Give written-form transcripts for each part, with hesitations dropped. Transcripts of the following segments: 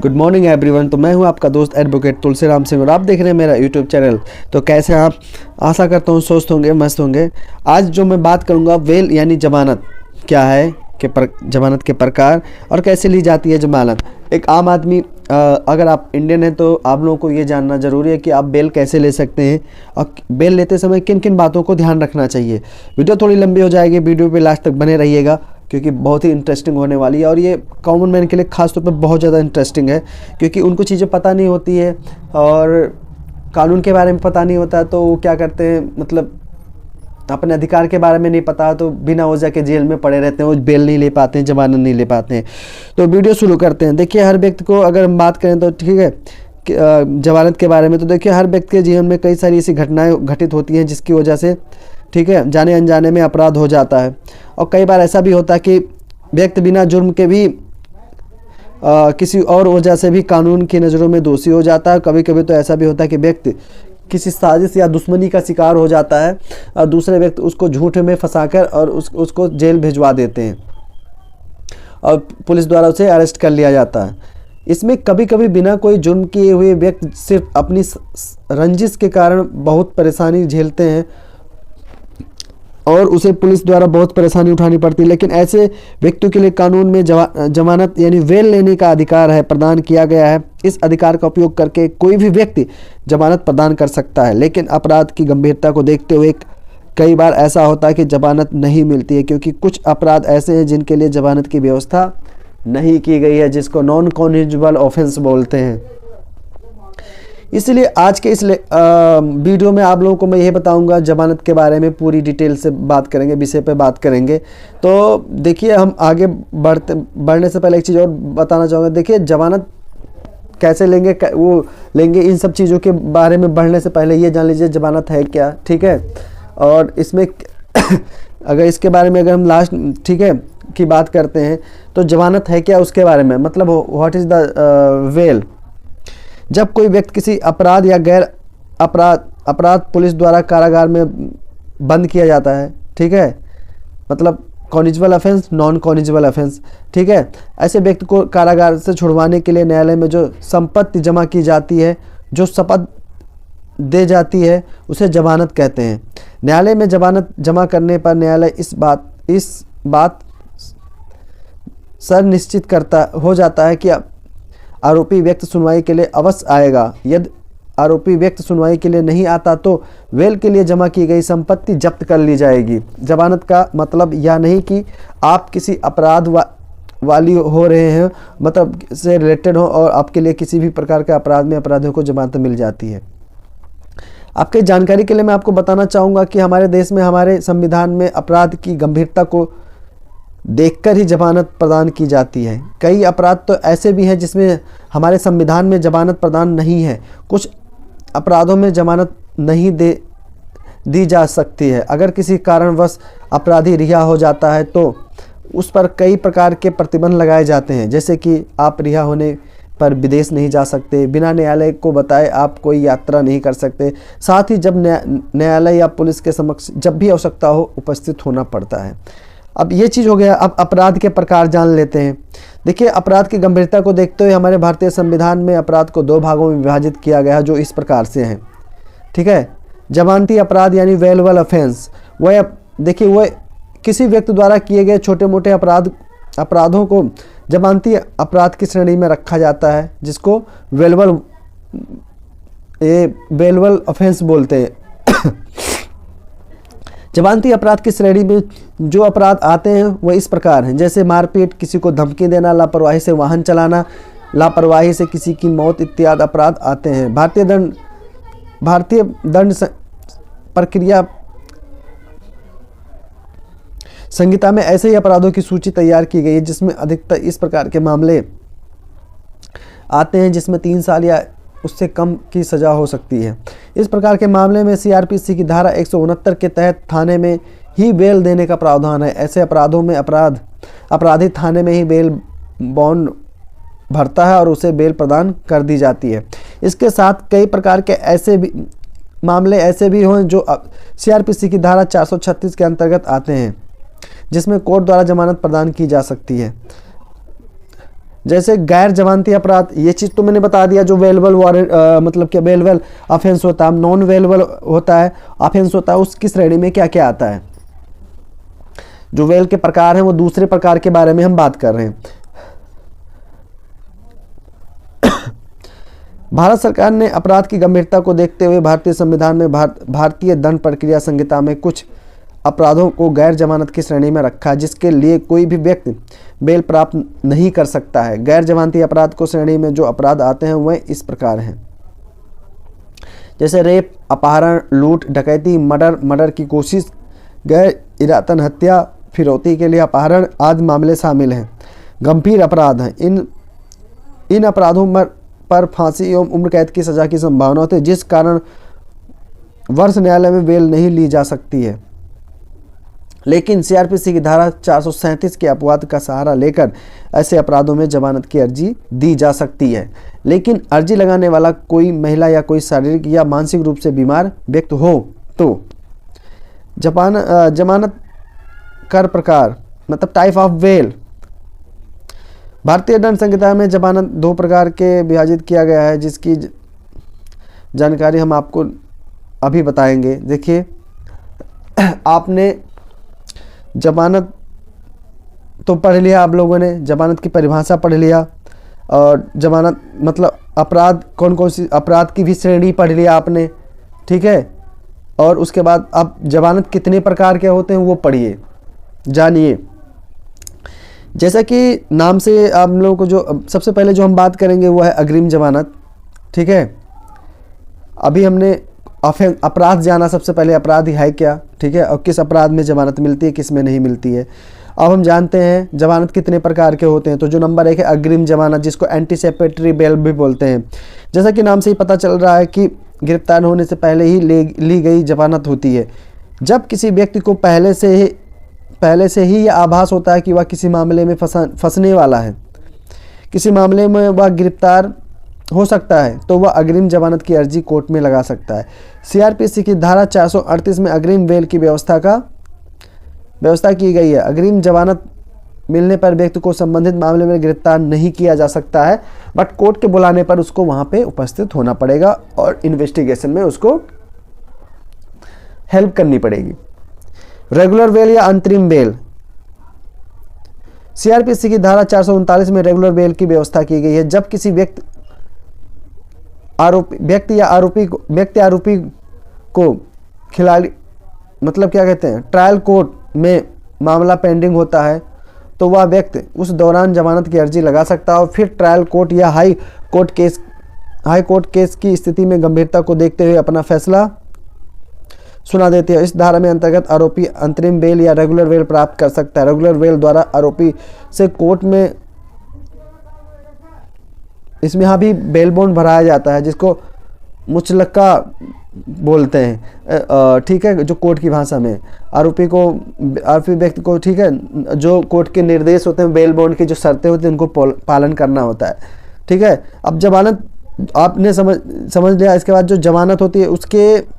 Good morning everyone. तो मैं हूं आपका दोस्त एडवोकेट तुलसीराम सिंह और आप देख रहे हैं मेरा यूट्यूब चैनल। तो कैसे हैं आप? आशा करता हूं स्वस्थ होंगे, मस्त होंगे। आज जो मैं बात करूंगा बेल यानी जमानत क्या है, जमानत के प्रकार और कैसे ली जाती है जमानत। एक आम आदमी अगर आप इंडियन हैं तो आप लोगों को ये जानना ज़रूरी है कि आप बेल कैसे ले सकते हैं और बेल लेते समय किन किन बातों को ध्यान रखना चाहिए। वीडियो थोड़ी लंबी हो जाएगी, वीडियो पे लास्ट तक बने रहिएगा क्योंकि बहुत ही इंटरेस्टिंग होने वाली है और ये कॉमन मैन के लिए ख़ास तौर पर बहुत ज़्यादा इंटरेस्टिंग है क्योंकि उनको चीज़ें पता नहीं होती है और कानून के बारे में पता नहीं होता तो वो क्या करते हैं, मतलब अपने अधिकार के बारे में नहीं पता तो बिना वजह के जेल में पड़े रहते हैं, वो बेल नहीं ले पाते हैं, जमानत नहीं ले पाते हैं। तो वीडियो शुरू करते हैं। देखिए, हर व्यक्ति को अगर हम बात करें तो ठीक है जमानत के बारे में, तो देखिए हर व्यक्ति के जीवन में कई सारी ऐसी घटनाएं घटित होती हैं जिसकी वजह से ठीक है जाने अनजाने में अपराध हो जाता है। और कई बार ऐसा भी होता है कि व्यक्ति बिना जुर्म के भी किसी और वजह से भी कानून की नज़रों में दोषी हो जाता है। कभी कभी तो ऐसा भी होता है कि व्यक्ति किसी साजिश या दुश्मनी का शिकार हो जाता है और दूसरे व्यक्ति उसको झूठ में फंसाकर और उसको जेल भिजवा देते हैं और पुलिस द्वारा उसे अरेस्ट कर लिया जाता है। इसमें कभी कभी बिना कोई जुर्म किए हुए व्यक्ति सिर्फ अपनी रंजिश के कारण बहुत परेशानी झेलते हैं और उसे पुलिस द्वारा बहुत परेशानी उठानी पड़ती है। लेकिन ऐसे व्यक्तियों के लिए कानून में जमानत यानी बेल लेने का अधिकार है, प्रदान किया गया है। इस अधिकार का उपयोग करके कोई भी व्यक्ति जमानत प्रदान कर सकता है। लेकिन अपराध की गंभीरता को देखते हुए कई बार ऐसा होता है कि जमानत नहीं मिलती है क्योंकि कुछ अपराध ऐसे हैं जिनके लिए जमानत की व्यवस्था नहीं की गई है, जिसको नॉन कॉग्निजेबल ऑफेंस बोलते हैं। इसलिए आज के इस वीडियो में आप लोगों को मैं ये बताऊंगा जमानत के बारे में, पूरी डिटेल से बात करेंगे, विषय पे बात करेंगे। तो देखिए, हम आगे बढ़ने से पहले एक चीज़ और बताना चाहूँगा। देखिए, जमानत कैसे लेंगे, वो लेंगे, इन सब चीज़ों के बारे में बढ़ने से पहले ये जान लीजिए जमानत है क्या, ठीक है। और इसमें अगर इसके बारे में अगर हम लास्ट ठीक है की बात करते हैं तो जमानत है क्या उसके बारे में, मतलब व्हाट इज़ द बेल। जब कोई व्यक्ति किसी अपराध या गैर अपराध पुलिस द्वारा कारागार में बंद किया जाता है, ठीक है, मतलब cognizable offence, non cognizable offence, ठीक है। ऐसे व्यक्ति को कारागार से छुड़वाने के लिए न्यायालय में जो संपत्ति जमा की जाती है, जो शपथ दे जाती है, उसे जमानत कहते हैं। न्यायालय में जमानत जमा करने पर न्यायालय इस बात निश्चित हो जाता है कि आरोपी व्यक्ति सुनवाई के लिए अवश्य आएगा। यदि आरोपी व्यक्ति सुनवाई के लिए नहीं आता तो बेल के लिए जमा की गई संपत्ति जब्त कर ली जाएगी। जमानत का मतलब यह नहीं कि आप किसी अपराध वाली हो रहे हैं, मतलब से रिलेटेड हो और आपके लिए किसी भी प्रकार के अपराध में अपराधियों को जमानत मिल जाती है। आपकी जानकारी के लिए मैं आपको बताना चाहूँगा कि हमारे देश में, हमारे संविधान में अपराध की गंभीरता को देखकर ही जमानत प्रदान की जाती है। कई अपराध तो ऐसे भी हैं जिसमें हमारे संविधान में जमानत प्रदान नहीं है। कुछ अपराधों में जमानत नहीं दी जा सकती है। अगर किसी कारणवश अपराधी रिहा हो जाता है तो उस पर कई प्रकार के प्रतिबंध लगाए जाते हैं, जैसे कि आप रिहा होने पर विदेश नहीं जा सकते, बिना न्यायालय को बताए आप कोई यात्रा नहीं कर सकते, साथ ही जब न्यायालय या पुलिस के समक्ष जब भी आवश्यकता हो उपस्थित होना पड़ता है। अब ये चीज़ हो गया। अब अपराध के प्रकार जान लेते हैं। देखिए, अपराध की गंभीरता को देखते हुए हमारे भारतीय संविधान में अपराध को दो भागों में विभाजित किया गया है, जो इस प्रकार से हैं, ठीक है। जमानती अपराध यानी बेलेबल ऑफेंस, वह देखिए वह किसी व्यक्ति द्वारा किए गए छोटे मोटे अपराधों को जमानती अपराध की श्रेणी में रखा जाता है, जिसको बेलेबल ऑफेंस बोलते हैं। जमानती अपराध की श्रेणी में जो अपराध आते हैं वह इस प्रकार हैं, जैसे मारपीट, किसी को धमकी देना, लापरवाही से वाहन चलाना, लापरवाही से किसी की मौत इत्यादि अपराध आते हैं। भारतीय दंड प्रक्रिया संहिता में ऐसे ही अपराधों की सूची तैयार की गई है जिसमें अधिकतर इस प्रकार के मामले आते हैं जिसमें 3 साल या उससे कम की सज़ा हो सकती है। इस प्रकार के मामले में CRPC की धारा 169 के तहत थाने में ही बेल देने का प्रावधान है। ऐसे अपराधों में अपराधी थाने में ही बेल बॉन्ड भरता है और उसे बेल प्रदान कर दी जाती है। इसके साथ कई प्रकार के मामले ऐसे भी हों जो CRPC की धारा 436 के अंतर्गत आते हैं, जिसमें कोर्ट द्वारा जमानत प्रदान की जा सकती है। जैसे गैर जमानती अपराध, ये चीज़ तो मैंने बता दिया, जो वेलेबल वारंट मतलब क्या वेलेबल ऑफेंस होता है, नॉन वेलेबल होता है ऑफेंस होता है, उसकी श्रेणी में क्या क्या आता है। जो वेल के प्रकार हैं वो दूसरे प्रकार के बारे में हम बात कर रहे हैं। भारत सरकार ने अपराध की गंभीरता को देखते हुए भारतीय संविधान में भारतीय दंड प्रक्रिया संहिता में कुछ अपराधों को गैर जमानत की श्रेणी में रखा, जिसके लिए कोई भी व्यक्ति बेल प्राप्त नहीं कर सकता है। गैर जमानती अपराध को श्रेणी में जो अपराध आते हैं वह इस प्रकार हैं, जैसे रेप, अपहरण, लूट, डकैती, मर्डर की कोशिश, गैर इरादतन हत्या, फिरौती के लिए अपहरण आदि मामले शामिल हैं। गंभीर अपराध हैं। इन अपराधों पर फांसी एवं उम्र कैद की सजा की संभावना होती है, जिस कारण वर्ष न्यायालय में बेल नहीं ली जा सकती है। लेकिन सीआरपीसी की धारा 437 के अपवाद का सहारा लेकर ऐसे अपराधों में जमानत की अर्जी दी जा सकती है। लेकिन अर्जी लगाने वाला कोई महिला या कोई शारीरिक या मानसिक रूप से बीमार व्यक्ति हो तो जमानत कर प्रकार मतलब टाइप ऑफ बेल। भारतीय दंड संहिता में जमानत दो प्रकार के विभाजित किया गया है, जिसकी जानकारी हम आपको अभी बताएंगे। देखिए, आपने जमानत तो पढ़ लिया, आप लोगों ने जमानत की परिभाषा पढ़ लिया, और जमानत मतलब अपराध कौन कौन सी अपराध की भी श्रेणी पढ़ लिया आपने, ठीक है। और उसके बाद आप जमानत कितने प्रकार के होते हैं वो पढ़िए, जानिए। जैसा कि नाम से आप लोगों को जो सबसे पहले जो हम बात करेंगे वो है अग्रिम जमानत, ठीक है। अभी हमने अपराध जाना, सबसे पहले अपराध है क्या, ठीक है, और किस अपराध में जमानत मिलती है, किस में नहीं मिलती है। अब हम जानते हैं जमानत कितने प्रकार के होते हैं। तो जो नंबर 1 है अग्रिम जमानत, जिसको एंटीसिपेटरी बेल भी बोलते हैं। जैसा कि नाम से ही पता चल रहा है कि गिरफ्तार होने से पहले ही ली गई जमानत होती है। जब किसी व्यक्ति को पहले से ही यह आभास होता है कि वह किसी मामले में फंसने वाला है, किसी मामले में वह गिरफ्तार हो सकता है, तो वह अग्रिम जमानत की अर्जी कोर्ट में लगा सकता है। सीआरपीसी की धारा 438 में अग्रिम बेल की व्यवस्था की गई है। अग्रिम जमानत मिलने पर व्यक्ति को संबंधित मामले में गिरफ्तार नहीं किया जा सकता है, बट कोर्ट के बुलाने पर उसको वहां पे उपस्थित होना पड़ेगा और इन्वेस्टिगेशन में उसको हेल्प करनी पड़ेगी। रेगुलर बेल या अंतरिम बेल। सीआरपीसी की धारा 439 में रेगुलर बेल की व्यवस्था की गई है। जब किसी व्यक्ति आरोपी को खिलाड़ी मतलब क्या कहते हैं ट्रायल कोर्ट में मामला पेंडिंग होता है, तो वह व्यक्ति उस दौरान जमानत की अर्जी लगा सकता है और फिर ट्रायल कोर्ट या हाई कोर्ट केस की स्थिति में गंभीरता को देखते हुए अपना फैसला सुना देती है। इस धारा में अंतर्गत आरोपी अंतरिम बेल या रेगुलर बेल प्राप्त कर सकता है। रेगुलर बेल द्वारा आरोपी से कोर्ट में इसमें यहाँ भी बेल बॉन्ड भराया जाता है, जिसको मुचलका बोलते हैं, ठीक है, जो कोर्ट की भाषा में आरोपी व्यक्ति को, ठीक है, जो कोर्ट के निर्देश होते हैं, बेल बॉन्ड की जो शर्तें होती हैं उनको पालन करना होता है, ठीक है। अब जमानत आपने समझ लिया। इसके बाद जो जमानत होती है उसके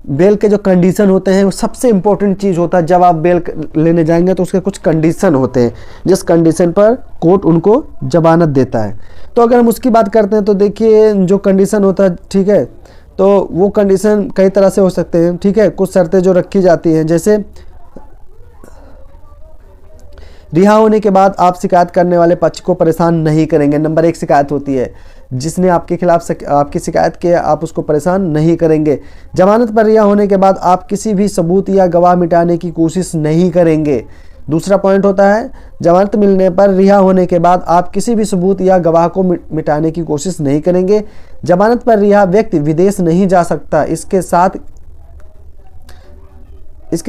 बेल के जो कंडीशन होते हैं वो सबसे इंपॉर्टेंट चीज़ होता है। जब आप बेल लेने जाएंगे तो उसके कुछ कंडीशन होते हैं, जिस कंडीशन पर कोर्ट उनको जमानत देता है। तो अगर हम उसकी बात करते हैं तो देखिए जो कंडीशन होता है, ठीक है, तो वो कंडीशन कई तरह से हो सकते हैं, ठीक है। कुछ शर्तें जो रखी जाती हैं, जैसे रिहा होने के बाद आप शिकायत करने वाले पक्ष को परेशान नहीं करेंगे। नंबर 1 शिकायत होती है, जिसने आपके खिलाफ आपकी शिकायत की, आप उसको परेशान नहीं करेंगे। जमानत पर रिहा होने के बाद आप किसी भी सबूत या गवाह मिटाने की कोशिश नहीं करेंगे। दूसरा पॉइंट होता है, जमानत मिलने पर रिहा होने के बाद आप किसी भी सबूत या गवाह को मिटाने की कोशिश नहीं करेंगे। जमानत पर रिहा व्यक्ति विदेश नहीं जा सकता। इसके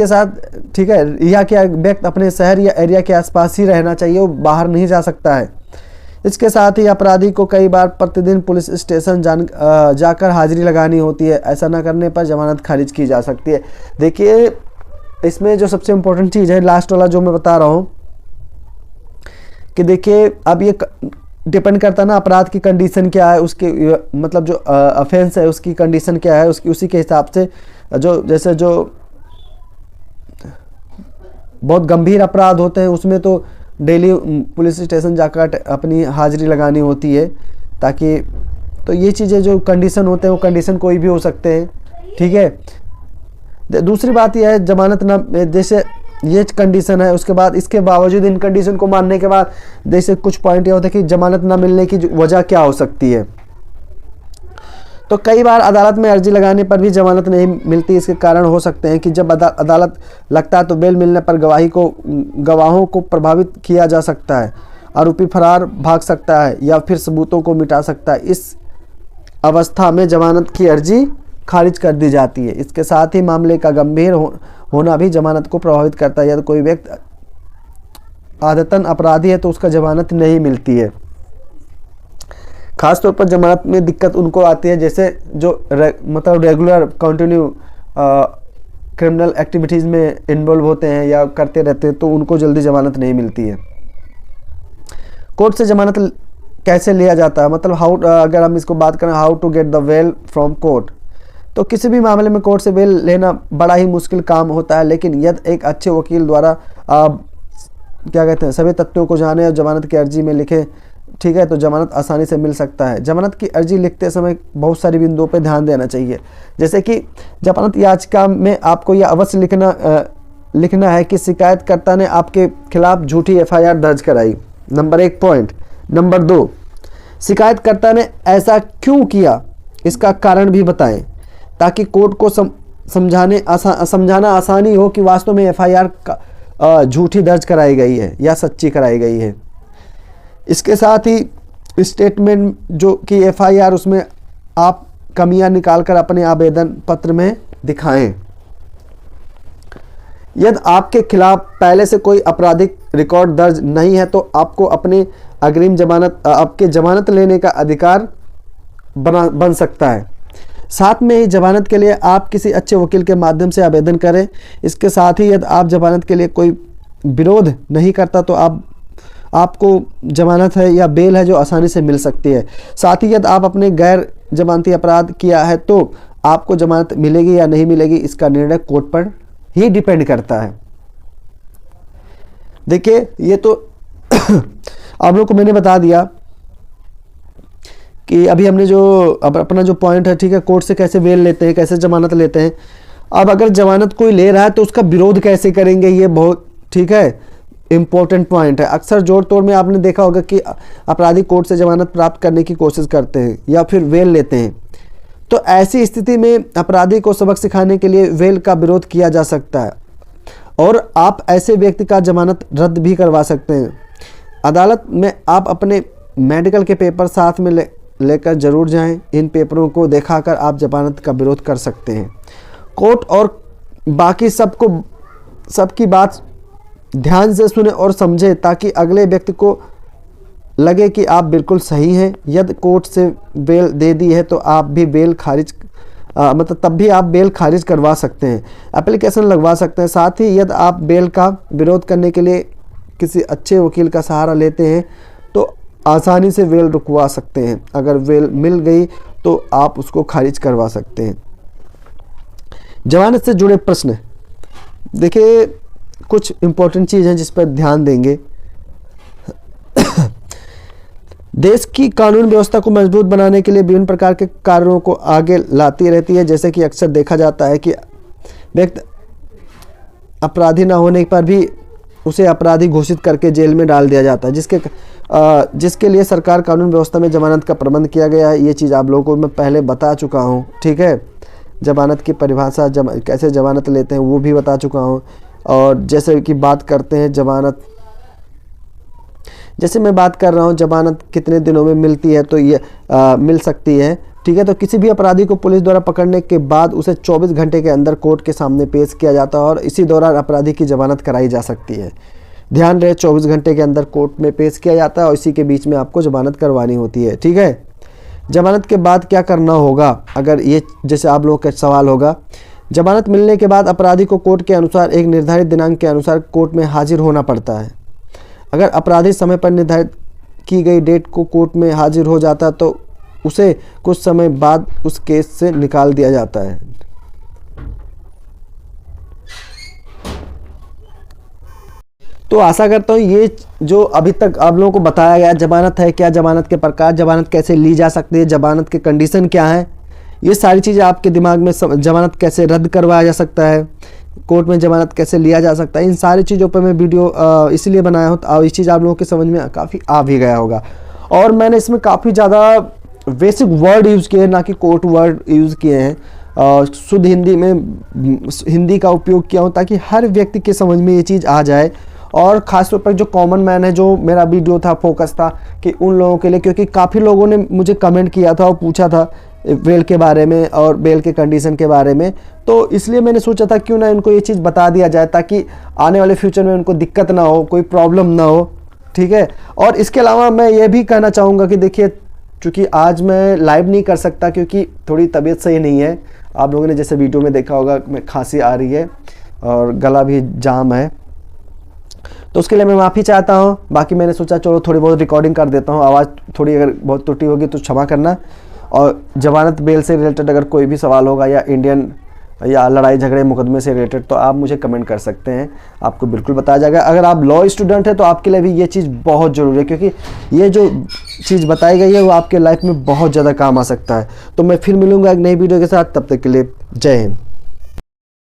साथ ठीक है, रिहा किया व्यक्ति अपने शहर या एरिया के आसपास ही रहना चाहिए, वो बाहर नहीं जा सकता है। इसके साथ ही अपराधी को कई बार प्रतिदिन पुलिस स्टेशन जाकर हाजिरी लगानी होती है। ऐसा न करने पर जमानत खारिज की जा सकती है। देखिए, इसमें जो सबसे इम्पोर्टेंट चीज़ है, लास्ट वाला जो मैं बता रहा हूँ, कि देखिए अब ये डिपेंड करता है ना अपराध की कंडीशन क्या है, उसके मतलब जो ऑफेंस है उसकी कंडीशन क्या है, उसी के हिसाब से जो बहुत गंभीर अपराध होते हैं उसमें तो डेली पुलिस स्टेशन जाकर अपनी हाजिरी लगानी होती है, ताकि तो ये चीज़ें जो कंडीशन होते हैं वो कंडीशन कोई भी हो सकते हैं, ठीक है। दूसरी बात यह है जमानत ना, जैसे ये कंडीशन है, उसके बाद इसके बावजूद इन कंडीशन को मानने के बाद जैसे कुछ पॉइंट ये होता है कि जमानत ना मिलने की वजह क्या हो सकती है। तो कई बार अदालत में अर्जी लगाने पर भी जमानत नहीं मिलती। इसके कारण हो सकते हैं कि जब अदालत लगता है तो बेल मिलने पर गवाहों को प्रभावित किया जा सकता है, आरोपी फरार भाग सकता है या फिर सबूतों को मिटा सकता है। इस अवस्था में जमानत की अर्जी खारिज कर दी जाती है। इसके साथ ही मामले का गंभीर होना भी जमानत को प्रभावित करता है। यदि कोई व्यक्ति आदतन अपराधी है तो उसका जमानत नहीं मिलती है। खासतौर पर जमानत में दिक्कत उनको आती है जैसे जो मतलब रेगुलर कंटिन्यू क्रिमिनल एक्टिविटीज़ में इन्वॉल्व होते हैं या करते रहते हैं, तो उनको जल्दी जमानत नहीं मिलती है। कोर्ट से जमानत कैसे लिया जाता है, मतलब अगर हम इसको बात करें how to get the bail from court, तो किसी भी मामले में कोर्ट से बेल लेना बड़ा ही मुश्किल काम होता है। लेकिन यदि एक अच्छे वकील द्वारा क्या कहते हैं सभी तथ्यों को जाने और जमानत की अर्जी में लिखे, ठीक है, तो जमानत आसानी से मिल सकता है। जमानत की अर्जी लिखते समय बहुत सारी बिंदुओं पर ध्यान देना चाहिए। जैसे कि जमानत याचिका में आपको यह अवश्य लिखना है कि शिकायतकर्ता ने आपके खिलाफ झूठी FIR दर्ज कराई, नंबर 1 पॉइंट। नंबर 2, शिकायतकर्ता ने ऐसा क्यों किया इसका कारण भी बताएं, ताकि कोर्ट को समझाना आसानी हो कि वास्तव में FIR झूठी दर्ज कराई गई है या सच्ची कराई गई है। इसके साथ ही स्टेटमेंट जो कि FIR उसमें आप कमियां निकालकर अपने आवेदन पत्र में दिखाएं। यदि आपके खिलाफ पहले से कोई आपराधिक रिकॉर्ड दर्ज नहीं है तो आपको अपने अग्रिम आपके जमानत लेने का अधिकार बन सकता है। साथ में ही जमानत के लिए आप किसी अच्छे वकील के माध्यम से आवेदन करें। इसके साथ ही यदि आप जमानत के लिए कोई विरोध नहीं करता तो आपको जमानत है या बेल है जो आसानी से मिल सकती है। साथ ही यदि आप अपने गैर जमानती अपराध किया है तो आपको जमानत मिलेगी या नहीं मिलेगी, इसका निर्णय कोर्ट पर ही डिपेंड करता है। देखिए ये तो आप लोग को मैंने बता दिया कि अभी हमने जो अपना जो पॉइंट है, ठीक है, कोर्ट से कैसे बेल लेते हैं, कैसे जमानत लेते हैं। अब अगर जमानत कोई ले रहा है तो उसका विरोध कैसे करेंगे, ये बहुत, ठीक है, इम्पोर्टेंट पॉइंट है। अक्सर जोड़ तोड़ में आपने देखा होगा कि अपराधी कोर्ट से जमानत प्राप्त करने की कोशिश करते हैं या फिर बेल लेते हैं। तो ऐसी स्थिति में अपराधी को सबक सिखाने के लिए बेल का विरोध किया जा सकता है और आप ऐसे व्यक्ति का जमानत रद्द भी करवा सकते हैं। अदालत में आप अपने मेडिकल के पेपर साथ में लेकर जरूर जाएं। इन पेपरों को दिखाकर आप जमानत का विरोध कर सकते हैं। कोर्ट और बाकी सबकी बात ध्यान से सुने और समझे ताकि अगले व्यक्ति को लगे कि आप बिल्कुल सही हैं। यदि कोर्ट से बेल दे दी है तो आप भी बेल खारिज तब भी आप बेल खारिज करवा सकते हैं, एप्लीकेशन लगवा सकते हैं। साथ ही यदि आप बेल का विरोध करने के लिए किसी अच्छे वकील का सहारा लेते हैं तो आसानी से बेल रुकवा सकते हैं। अगर बेल मिल गई तो आप उसको खारिज करवा सकते हैं। जमानत से जुड़े प्रश्न, देखिए कुछ इंपॉर्टेंट चीज़ हैं जिस पर ध्यान देंगे। देश की कानून व्यवस्था को मजबूत बनाने के लिए विभिन्न प्रकार के कार्यों को आगे लाती रहती है। जैसे कि अक्सर देखा जाता है कि व्यक्ति अपराधी ना होने पर भी उसे अपराधी घोषित करके जेल में डाल दिया जाता है, जिसके लिए सरकार कानून व्यवस्था में जमानत का प्रबंध किया गया है। ये चीज़ आप लोगों को मैं पहले बता चुका हूँ, ठीक है। जमानत की परिभाषा, कैसे जमानत लेते हैं वो भी बता चुका हूँ। और जैसे कि बात करते हैं जमानत, जैसे मैं बात कर रहा हूँ जमानत कितने दिनों में मिलती है, तो ये मिल सकती है, ठीक है। तो किसी भी अपराधी को पुलिस द्वारा पकड़ने के बाद उसे 24 घंटे के अंदर कोर्ट के सामने पेश किया जाता है और इसी दौरान अपराधी की जमानत कराई जा सकती है। ध्यान रहे 24 घंटे के अंदर कोर्ट में पेश किया जाता है और इसी के बीच में आपको जमानत करवानी होती है, ठीक है। जमानत के बाद क्या करना होगा, अगर ये जैसे आप लोगों का सवाल होगा। जमानत मिलने के बाद अपराधी को कोर्ट के अनुसार एक निर्धारित दिनांक के अनुसार कोर्ट में हाजिर होना पड़ता है। अगर अपराधी समय पर निर्धारित की गई डेट को कोर्ट में हाजिर हो जाता है तो उसे कुछ समय बाद उस केस से निकाल दिया जाता है। तो आशा करता हूँ ये जो अभी तक आप लोगों को बताया गया, जमानत है क्या, जमानत के प्रकार, जमानत कैसे ली जा सकती है, जमानत के कंडीशन क्या है, ये सारी चीज़ें आपके दिमाग में, जमानत कैसे रद्द करवाया जा सकता है, कोर्ट में जमानत कैसे लिया जा सकता है, इन सारी चीज़ों पर मैं वीडियो इसलिए बनाया हूँ तो ये चीज़ आप लोगों के समझ में काफ़ी आ भी गया होगा। और मैंने इसमें काफ़ी ज़्यादा बेसिक वर्ड यूज़ किए हैं, ना कि कोर्ट वर्ड यूज़ किए हैं। शुद्ध हिंदी में हिंदी का उपयोग किया हूँ ताकि हर व्यक्ति के समझ में ये चीज़ आ जाए। और ख़ास तौर पर जो कॉमन मैन है, जो मेरा वीडियो था फोकस था कि उन लोगों के लिए, क्योंकि काफ़ी लोगों ने मुझे कमेंट किया था और पूछा था बेल के बारे में और बेल के कंडीशन के बारे में, तो इसलिए मैंने सोचा था क्यों ना इनको ये चीज़ बता दिया जाए ताकि आने वाले फ्यूचर में उनको दिक्कत ना हो, कोई प्रॉब्लम ना हो, ठीक है। और इसके अलावा मैं ये भी कहना चाहूँगा कि देखिए, चूँकि आज मैं लाइव नहीं कर सकता क्योंकि थोड़ी तबीयत सही नहीं है, आप लोगों ने जैसे वीडियो में देखा होगा मैं खांसी आ रही है और गला भी जाम है, तो उसके लिए मैं माफ़ी चाहता हूँ। बाकी मैंने सोचा चलो थोड़ी बहुत रिकॉर्डिंग कर देता हूँ, आवाज़ थोड़ी अगर बहुत त्रुटि होगी तो क्षमा करना। और जमानत बेल से रिलेटेड अगर कोई भी सवाल होगा या इंडियन या लड़ाई झगड़े मुकदमे से रिलेटेड तो आप मुझे कमेंट कर सकते हैं, आपको बिल्कुल बताया जाएगा। अगर आप लॉ स्टूडेंट हैं तो आपके लिए भी ये चीज़ बहुत ज़रूरी है, क्योंकि ये जो चीज़ बताई गई है वो आपके लाइफ में बहुत ज़्यादा काम आ सकता है। तो मैं फिर मिलूँगा एक नई वीडियो के साथ, तब तक के लिए जय हिंद।